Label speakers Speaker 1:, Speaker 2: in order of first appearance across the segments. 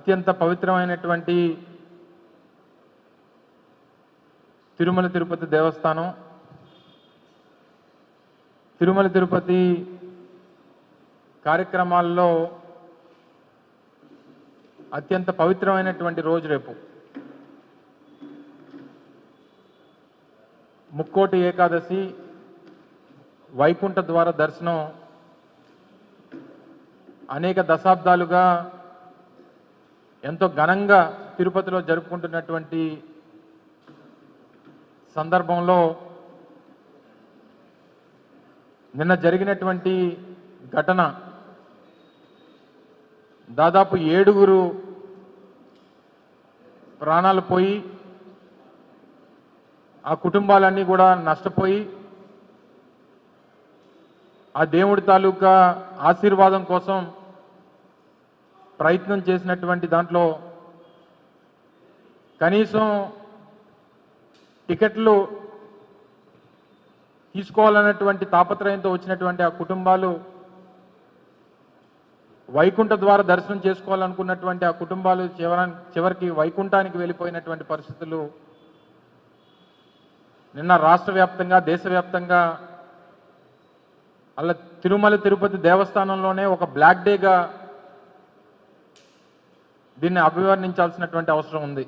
Speaker 1: అత్యంత పవిత్రమైనటువంటి తిరుమల తిరుపతి దేవస్థానం తిరుమల తిరుపతి కార్యక్రమాల్లో అత్యంత పవిత్రమైనటువంటి రోజు రేపు ముక్కోటి ఏకాదశి వైకుంఠ ద్వార దర్శనం అనేక దశాబ్దాలుగా ఎంతో ఘనంగా తిరుపతిలో జరుపుకుంటున్నటువంటి సందర్భంలో నిన్న జరిగినటువంటి ఘటన దాదాపు 7 ప్రాణాలు పోయి ఆ కుటుంబాలన్నీ కూడా నష్టపోయి ఆ దేవుడి తాలూకా ఆశీర్వాదం కోసం ప్రయత్నం చేసినటువంటి దాంట్లో కనీసం టికెట్లు తీసుకోవాలన్నటువంటి తాపత్రయంతో వచ్చినటువంటి ఆ కుటుంబాలు వైకుంఠ ద్వార దర్శనం చేసుకోవాలనుకున్నటువంటి ఆ కుటుంబాలు చివరికి వైకుంఠానికి వెళ్ళిపోయినటువంటి పరిస్థితులు నిన్న రాష్ట్ర వ్యాప్తంగా దేశవ్యాప్తంగా అలా తిరుమల తిరుపతి దేవస్థానంలోనే ఒక బ్లాక్ డేగా దీన్ని అభివర్ణించాల్సినటువంటి అవసరం ఉంది.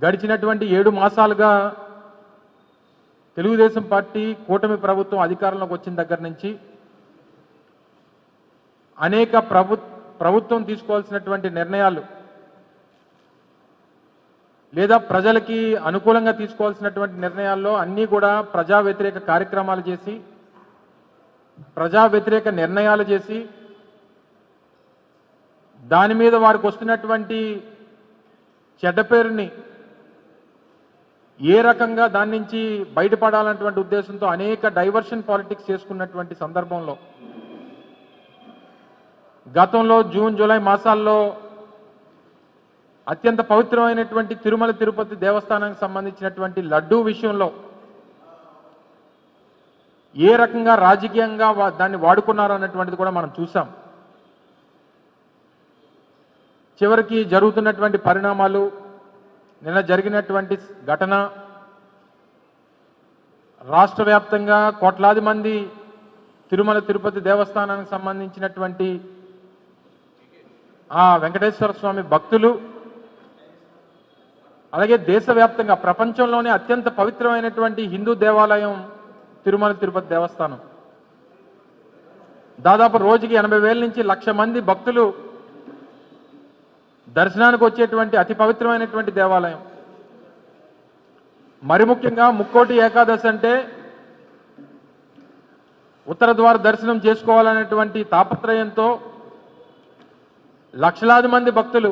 Speaker 1: గడిచినటువంటి 7 మాసాలుగా తెలుగుదేశం పార్టీ కూటమి ప్రభుత్వం అధికారంలోకి వచ్చిన దగ్గర నుంచి అనేక ప్రభుత్వం తీసుకోవాల్సినటువంటి నిర్ణయాలు లేదా ప్రజలకి అనుకూలంగా తీసుకోవాల్సినటువంటి నిర్ణయాల్లో అన్నీ కూడా ప్రజా వ్యతిరేక కార్యక్రమాలు చేసి ప్రజా వ్యతిరేక నిర్ణయాలు చేసి దాని మీద వారికి వస్తున్నటువంటి చెడ్డ పేరుని ఏ రకంగా దాని నుంచి బయటపడాలన్నటువంటి ఉద్దేశంతో అనేక డైవర్షన్ పాలిటిక్స్ చేసుకున్నటువంటి సందర్భంలో గతంలో జూన్ జూలై మాసాల్లో అత్యంత పవిత్రమైనటువంటి తిరుమల తిరుపతి దేవస్థానానికి సంబంధించినటువంటి లడ్డూ విషయంలో ఏ రకంగా రాజకీయంగా దాన్ని వాడుకున్నారు అన్నటువంటిది కూడా మనం చూసాం. చివరికి జరుగుతున్నటువంటి పరిణామాలు నిన్న జరిగినటువంటి ఘటన రాష్ట్ర వ్యాప్తంగా కోట్లాది మంది తిరుమల తిరుపతి దేవస్థానానికి సంబంధించినటువంటి ఆ వెంకటేశ్వర స్వామి భక్తులు అలాగే దేశవ్యాప్తంగా ప్రపంచంలోనే అత్యంత పవిత్రమైనటువంటి హిందూ దేవాలయం తిరుమల తిరుపతి దేవస్థానం దాదాపు రోజుకి 80,000 నుంచి 1,00,000 మంది భక్తులు దర్శనానికి వచ్చేటువంటి అతి పవిత్రమైనటువంటి దేవాలయం. మరి ముఖ్యంగా ముక్కోటి ఏకాదశి అంటే ఉత్తర ద్వార దర్శనం చేసుకోవాలనేటువంటి తాపత్రయంతో లక్షలాది మంది భక్తులు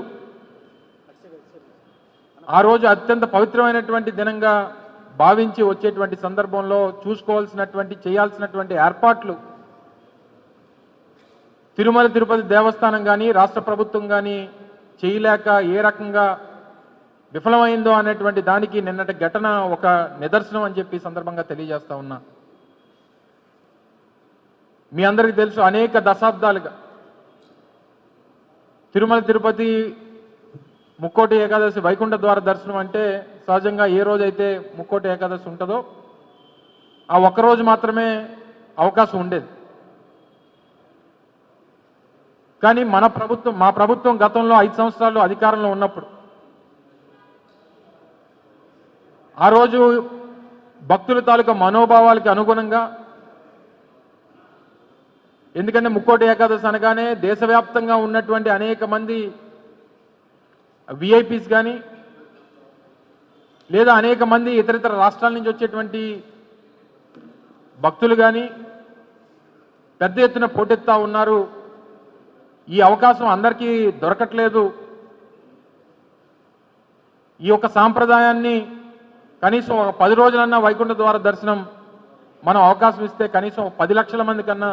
Speaker 1: ఆ రోజు అత్యంత పవిత్రమైనటువంటి దినంగా భావించి వచ్చేటువంటి సందర్భంలో చూసుకోవాల్సినటువంటి చేయాల్సినటువంటి ఏర్పాట్లు తిరుమల తిరుపతి దేవస్థానం కానీ రాష్ట్ర ప్రభుత్వం కానీ చేయలేక ఏ రకంగా విఫలమైందో అనేటువంటి దానికి నిన్నటి ఘటన ఒక నిదర్శనం అని చెప్పి సందర్భంగా తెలియజేస్తా ఉన్నా. మీ అందరికీ తెలుసు అనేక దశాబ్దాలుగా తిరుమల తిరుపతి ముక్కోటి ఏకాదశి వైకుంఠ ద్వార దర్శనం అంటే సహజంగా ఏ రోజైతే ముక్కోటి ఏకాదశి ఉంటుందో ఆ ఒక్కరోజు మాత్రమే అవకాశం ఉండేది. కానీ మా ప్రభుత్వం గతంలో 5 సంవత్సరాలు అధికారంలో ఉన్నప్పుడు ఆ రోజు భక్తుల తాలూకా మనోభావాలకి అనుగుణంగా ఎందుకంటే ముక్కోటి ఏకాదశి అనగానే దేశవ్యాప్తంగా ఉన్నటువంటి అనేక మంది విఐపీస్ కానీ లేదా అనేక మంది ఇతరితర రాష్ట్రాల నుంచి వచ్చేటువంటి భక్తులు కానీ పెద్ద ఎత్తున పోటెత్తా ఉన్నారు. ఈ అవకాశం అందరికీ దొరకట్లేదు. ఈ యొక్క సాంప్రదాయాన్ని కనీసం ఒక 10 రోజులన్నా వైకుంఠ ద్వార దర్శనం మనం అవకాశం ఇస్తే కనీసం 10 లక్షల మంది కన్నా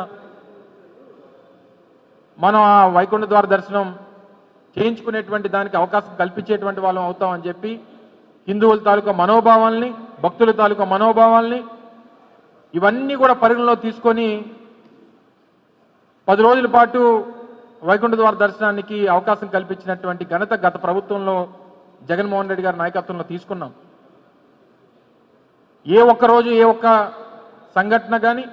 Speaker 1: మనం ఆ వైకుంఠ ద్వార దర్శనం చేయించుకునేటువంటి దానికి అవకాశం కల్పించేటువంటి వాళ్ళం అవుతామని చెప్పి హిందువుల తాలూకా మనోభావాల్ని భక్తుల తాలూకా మనోభావాల్ని ఇవన్నీ కూడా పరిగణలో తీసుకొని 10 రోజుల పాటు వైకుంఠ ద్వార దర్శనానికి అవకాశం కల్పించినటువంటి ఘనత గత ప్రభుత్వంలో జగన్మోహన్ రెడ్డి గారి నాయకత్వంలో తీసుకున్నాం. ఏ ఒక్క రోజు ఏ ఒక్క సంఘటన కానీ,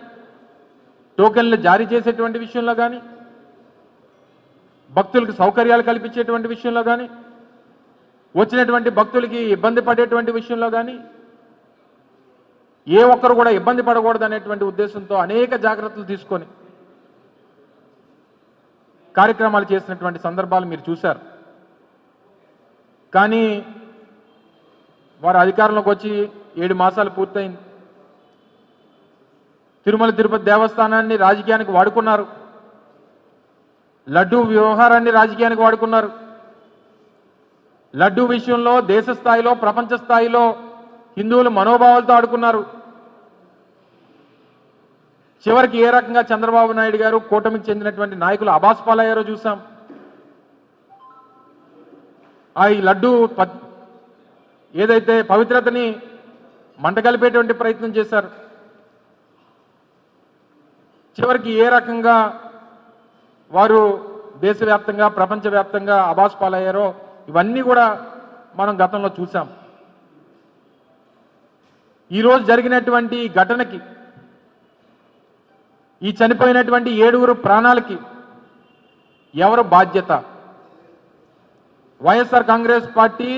Speaker 1: టోకెన్లు జారీ చేసేటువంటి విషయంలో కానీ, భక్తులకు సౌకర్యాలు కల్పించేటువంటి విషయంలో కానీ, వచ్చినటువంటి భక్తులకి ఇబ్బంది పడేటువంటి విషయంలో కానీ ఏ ఒక్కరు కూడా ఇబ్బంది పడకూడదు అనేటువంటి ఉద్దేశంతో అనేక జాగ్రత్తలు తీసుకొని కార్యక్రమాలు చేసినటువంటి సందర్భాలు మీరు చూశారు. కానీ వారు అధికారంలోకి వచ్చి 7 మాసాలు పూర్తయింది. తిరుమల తిరుపతి దేవస్థానాన్ని రాజకీయానికి వాడుకున్నారు. లడ్డూ వ్యవహారాన్ని రాజకీయానికి వాడుకున్నారు. లడ్డూ విషయంలో దేశ స్థాయిలో ప్రపంచ స్థాయిలో హిందువుల మనోభావాలతో ఆడుకున్నారు. చివరికి ఏ రకంగా చంద్రబాబు నాయుడు గారు కూటమికి చెందినటువంటి నాయకులు అబాస్పాలయ్యారో చూసాం. ఈ లడ్డూ ఏదైతే పవిత్రతని మంటగలిపేటువంటి ప్రయత్నం చేశారు. చివరికి ఏ రకంగా వారు దేశవ్యాప్తంగా ప్రపంచవ్యాప్తంగా అబాస్పాలయ్యారో ఇవన్నీ కూడా మనం గతంలో చూసాం. ఈరోజు జరిగినటువంటి ఘటనకి, ఈ చనిపోయినటువంటి 7 ప్రాణాలకి ఎవరు బాధ్యత? వైఎస్ఆర్ కాంగ్రెస్ పార్టీ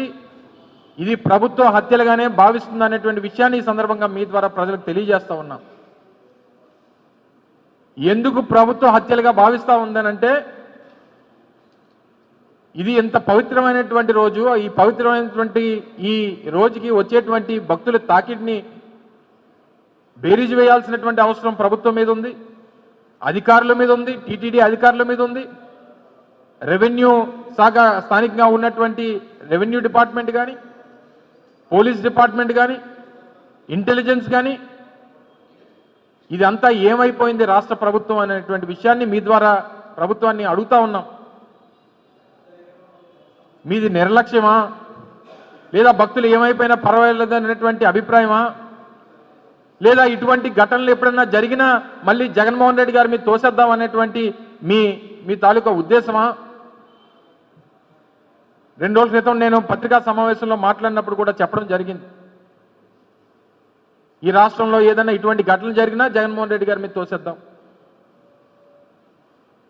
Speaker 1: ఇది ప్రభుత్వ హత్యలుగానే భావిస్తుంది అనేటువంటి విషయాన్ని ఈ సందర్భంగా మీ ద్వారా ప్రజలకు తెలియజేస్తా ఉన్నాం. ఎందుకు ప్రభుత్వ హత్యలుగా భావిస్తూ ఉందనంటే, ఇది ఎంత పవిత్రమైనటువంటి రోజు, ఈ పవిత్రమైనటువంటి ఈ రోజుకి వచ్చేటువంటి భక్తుల తాకిడిని బేరీజు వేయాల్సినటువంటి అవసరం ప్రభుత్వం మీద ఉంది, అధికారుల మీద ఉంది, టీటీడీ అధికారుల మీద ఉంది, రెవెన్యూ శాఖ స్థానికంగా ఉన్నటువంటి రెవెన్యూ డిపార్ట్మెంట్ కానీ, పోలీస్ డిపార్ట్మెంట్ కానీ, ఇంటెలిజెన్స్ కానీ, ఇదంతా ఏమైపోయింది రాష్ట్ర ప్రభుత్వం అనేటువంటి విషయాన్ని మీ ద్వారా ప్రభుత్వాన్ని అడుగుతా ఉన్నాం. మీది నిర్లక్ష్యమా, లేదా భక్తులు ఏమైపోయినా పర్వాలేదు అనేటువంటి అభిప్రాయమా, లేదా ఇటువంటి ఘటనలు ఎప్పుడన్నా జరిగినా మళ్ళీ జగన్మోహన్ రెడ్డి గారి మీద తోసేద్దాం అనేటువంటి మీ తాలూకా ఉద్దేశమా? 2 రోజుల క్రితం నేను పత్రికా సమావేశంలో మాట్లాడినప్పుడు కూడా చెప్పడం జరిగింది. ఈ రాష్ట్రంలో ఏదైనా ఇటువంటి ఘటనలు జరిగినా జగన్మోహన్ రెడ్డి గారి మీద తోసేద్దాం,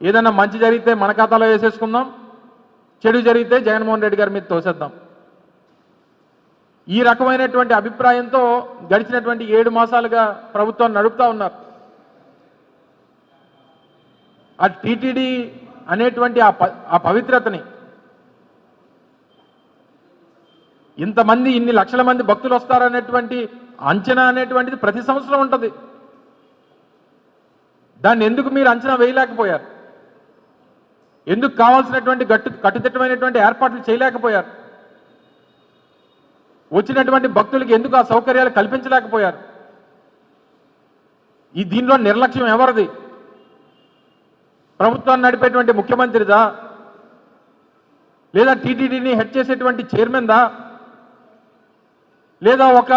Speaker 1: ఏదైనా మంచి జరిగితే మన ఖాతాలో వేసేసుకుందాం, చెడు జరిగితే జగన్మోహన్ రెడ్డి గారి మీద తోసేద్దాం. ఈ రకమైనటువంటి అభిప్రాయంతో గడిచినటువంటి 7 మాసాలుగా ప్రభుత్వాన్ని నడుపుతా ఉన్నారు. ఆ టీటీడీ అనేటువంటి ఆ పవిత్రతని, ఇంతమంది ఇన్ని లక్షల మంది భక్తులు వస్తారనేటువంటి అంచనా అనేటువంటిది ప్రతి సంవత్సరం ఉంటుంది. దాన్ని ఎందుకు మీరు అంచనా వేయలేకపోయారు? ఎందుకు కావాల్సినటువంటి కట్టుదిట్టమైనటువంటి ఏర్పాట్లు చేయలేకపోయారు? వచ్చినటువంటి భక్తులకి ఎందుకు ఆ సౌకర్యాలు కల్పించలేకపోయారు? దీనిలో నిర్లక్ష్యం ఎవరిది? ప్రభుత్వాన్ని నడిపేటువంటి ముఖ్యమంత్రిదా, లేదా టీటీడీని హెడ్ చేసేటువంటి చైర్మన్దా, లేదా ఒక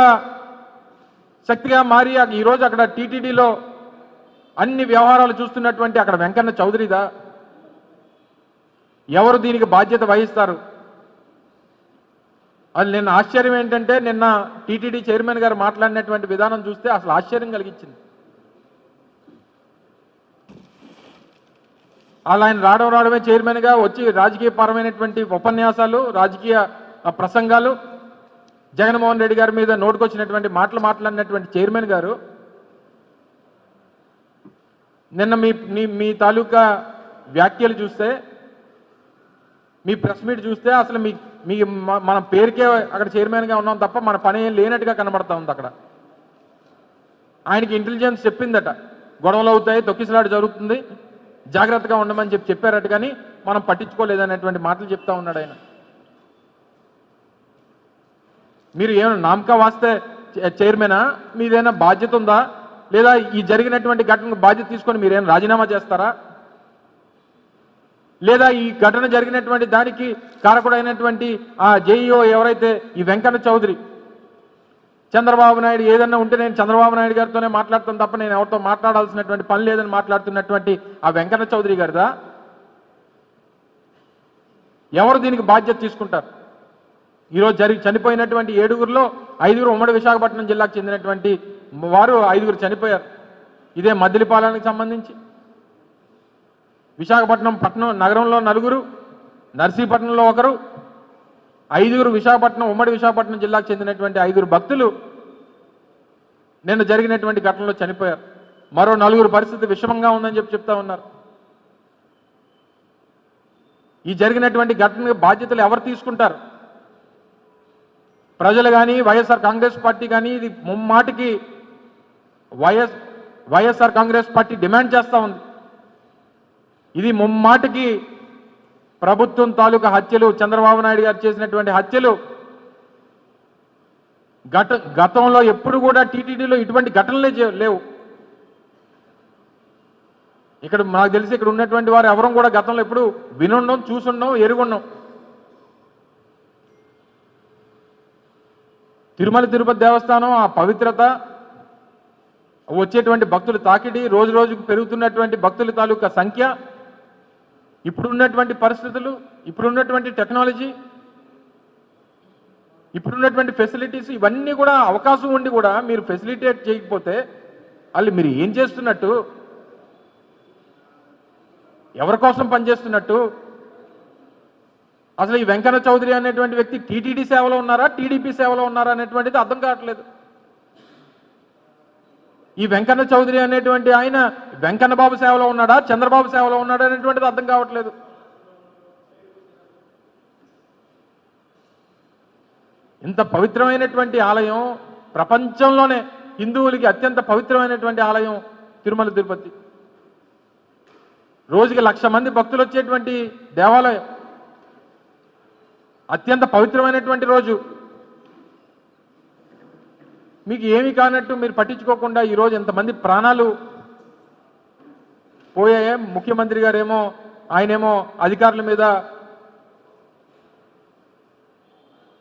Speaker 1: శక్తిగా మారి ఈరోజు అక్కడ టీటీడీలో అన్ని వ్యవహారాలు చూస్తున్నటువంటి అక్కడ వెంకన్న చౌదరిదా? ఎవరు దీనికి బాధ్యత వహిస్తారు? అది నిన్న ఆశ్చర్యం ఏంటంటే, నిన్న టీటీడీ చైర్మన్ గారు మాట్లాడినటువంటి విధానం చూస్తే అసలు ఆశ్చర్యం కలిగించింది. ఆయన రావడమే చైర్మన్గా వచ్చి రాజకీయపరమైనటువంటి ఉపన్యాసాలు, రాజకీయ ప్రసంగాలు, జగన్మోహన్ రెడ్డి గారి మీద నోటుకొచ్చినటువంటి మాటలు మాట్లాడినటువంటి చైర్మన్ గారు నిన్న మీ తాలూకా వ్యాఖ్యలు చూస్తే, మీ ప్రెస్ మీట్ చూస్తే అసలు మన పేరుకే అక్కడ చైర్మన్గా ఉన్నాం తప్ప మన పని ఏం లేనట్టుగా కనబడతా ఉంది. అక్కడ ఆయనకి ఇంటెలిజెన్స్ చెప్పిందట, గొడవలు అవుతాయి, తొక్కిసలాట జరుగుతుంది, జాగ్రత్తగా ఉండమని చెప్పారట, కానీ మనం పట్టించుకోలేదనేటువంటి మాటలు చెప్తా ఉన్నాడు ఆయన. మీరు ఏమైనా నామకా వాస్తే చైర్మనా? మీదైనా బాధ్యత ఉందా? లేదా ఈ జరిగినటువంటి ఘటనకు బాధ్యత తీసుకొని మీరేమైనా రాజీనామా చేస్తారా? లేదా ఈ ఘటన జరిగినటువంటి దానికి కారకుడైనటువంటి ఆ జేఈఓ ఎవరైతే ఈ వెంకన్న చౌదరి, చంద్రబాబు నాయుడు ఏదన్నా ఉంటే నేను చంద్రబాబు నాయుడు గారితోనే మాట్లాడుతాను తప్ప నేను ఎవరితో మాట్లాడాల్సినటువంటి పని లేదని మాట్లాడుతున్నటువంటి ఆ వెంకన్న చౌదరి గారిదా? ఎవరు దీనికి బాధ్యత తీసుకుంటారు? ఈరోజు చనిపోయినటువంటి 7గురిలో 5గురు ఉమ్మడి విశాఖపట్నం జిల్లాకు చెందినటువంటి వారు 5గురు చనిపోయారు. ఇదే మద్దిలిపాలెంకి సంబంధించి విశాఖపట్నం నగరంలో 4గురు, నర్సీపట్నంలో 1, 5గురు విశాఖపట్నం ఉమ్మడి విశాఖపట్నం జిల్లాకు చెందినటువంటి 5గురు భక్తులు నిన్న జరిగినటువంటి ఘటనలో చనిపోయారు. మరో 4గురు పరిస్థితి విషమంగా ఉందని చెప్తా ఉన్నారు. ఈ జరిగినటువంటి ఘటనకు బాధ్యతలు ఎవరు తీసుకుంటారు? ప్రజలు కానీ వైఎస్ఆర్ కాంగ్రెస్ పార్టీ కానీ ఇది ముమ్మాటికి వైఎస్ఆర్ కాంగ్రెస్ పార్టీ డిమాండ్ చేస్తూ ఉంది. ఇది ముమ్మాటికి ప్రభుత్వం తాలూకా హత్యలు, చంద్రబాబు నాయుడు గారు చేసినటువంటి హత్యలు గతంలో ఎప్పుడు కూడా టీటీడీలో ఇటువంటి ఘటనలే లేవు. ఇక్కడ నాకు తెలిసి ఇక్కడ ఉన్నటువంటి వారు ఎవరం కూడా గతంలో ఎప్పుడు వినుండం, చూసుండం, ఎరుగుండం. తిరుమల తిరుపతి దేవస్థానం ఆ పవిత్రత, వచ్చేటువంటి భక్తుల తాకిడి, రోజు రోజుకు పెరుగుతున్నటువంటి భక్తుల తాలూకా సంఖ్య, ఇప్పుడున్నటువంటి పరిస్థితులు, ఇప్పుడున్నటువంటి టెక్నాలజీ, ఇప్పుడున్నటువంటి ఫెసిలిటీస్, ఇవన్నీ కూడా అవకాశం ఉండి కూడా మీరు ఫెసిలిటేట్ చేయకపోతే వాళ్ళు మీరు ఏం చేస్తున్నట్టు? ఎవరి కోసం పనిచేస్తున్నట్టు? అసలు ఈ వెంకన్న చౌదరి అనేటువంటి వ్యక్తి టీటీడీ సేవలో ఉన్నారా, టీడీపీ సేవలో ఉన్నారా అనేటువంటిది అర్థం కావట్లేదు. ఈ వెంకన్న చౌదరి అనేటువంటి ఆయన వెంకన్న బాబు సేవలో ఉన్నాడా, చంద్రబాబు సేవలో ఉన్నాడా అనేటువంటిది అర్థం కావట్లేదు. ఇంత పవిత్రమైనటువంటి ఆలయం, ప్రపంచంలోనే హిందువులకి అత్యంత పవిత్రమైనటువంటి ఆలయం తిరుమల తిరుపతి. రోజుకి 1,00,000 మంది భక్తులు వచ్చేటువంటి దేవాలయం, అత్యంత పవిత్రమైనటువంటి రోజు. మీకు ఏమి కానట్టు మీరు పట్టించుకోకుండా ఈరోజు ఎంతమంది ప్రాణాలు పోయాయే. ముఖ్యమంత్రి గారేమో ఆయనేమో అధికారుల మీద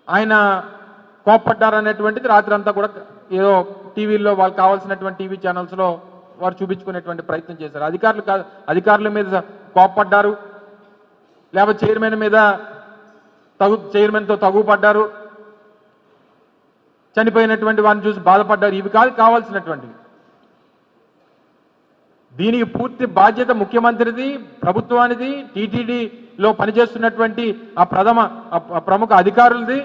Speaker 1: ఆయన కోప్పడ్డారనేటువంటిది రాత్రి అంతా కూడా ఏదో టీవీల్లో వాళ్ళకి కావాల్సినటువంటి టీవీ ఛానల్స్లో వారు చూపించుకునేటువంటి ప్రయత్నం చేశారు. అధికారుల మీద కోప్పడ్డారు, లేకపోతే చైర్మన్తో తగుపడ్డారు, చనిపోయినటువంటి వారిని చూసి బాధపడ్డారు. ఇవి కాదు కావాల్సినటువంటివి. దీనికి పూర్తి బాధ్యత ముఖ్యమంత్రిది, ప్రభుత్వానిది, టీటీడీలో పనిచేస్తున్నటువంటి ఆ ప్రముఖ అధికారులది,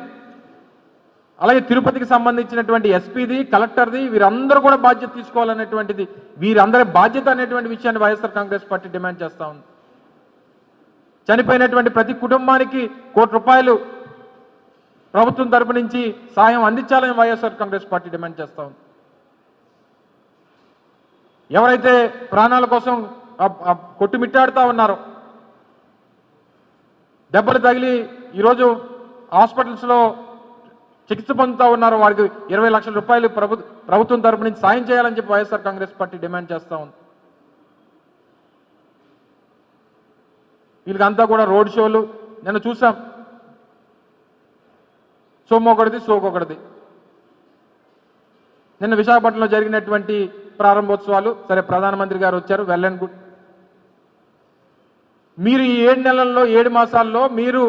Speaker 1: అలాగే తిరుపతికి సంబంధించినటువంటి ఎస్పీది, కలెక్టర్ది. వీరందరూ కూడా బాధ్యత తీసుకోవాలనేటువంటిది, వీరందరి బాధ్యత అనేటువంటి విషయాన్ని వైఎస్ఆర్ కాంగ్రెస్ పార్టీ డిమాండ్ చేస్తూ ఉంది. చనిపోయినటువంటి ప్రతి కుటుంబానికి ₹1 కోటి ప్రభుత్వం తరపు నుంచి సాయం అందించాలని వైఎస్ఆర్ కాంగ్రెస్ పార్టీ డిమాండ్ చేస్తూ ఉంది. ఎవరైతే ప్రాణాల కోసం కొట్టుమిట్టాడుతూ ఉన్నారో, దెబ్బలు తగిలి ఈరోజు హాస్పిటల్స్లో చికిత్స పొందుతూ ఉన్నారో, వారికి ₹20 లక్షల ప్రభుత్వం తరపు నుంచి సాయం చేయాలని చెప్పి వైఎస్ఆర్ కాంగ్రెస్ పార్టీ డిమాండ్ చేస్తూ ఉంది. వీళ్ళకంతా కూడా రోడ్ షోలు నిన్న చూసాం. సొమ్మొకటిది, సోకొకటిది. నిన్న విశాఖపట్నంలో జరిగినటువంటి ప్రారంభోత్సవాలు, సరే ప్రధానమంత్రి గారు వచ్చారు, వెల్ అండ్ గుడ్. మీరు ఈ 7 నెలల్లో 7 మాసాల్లో మీరు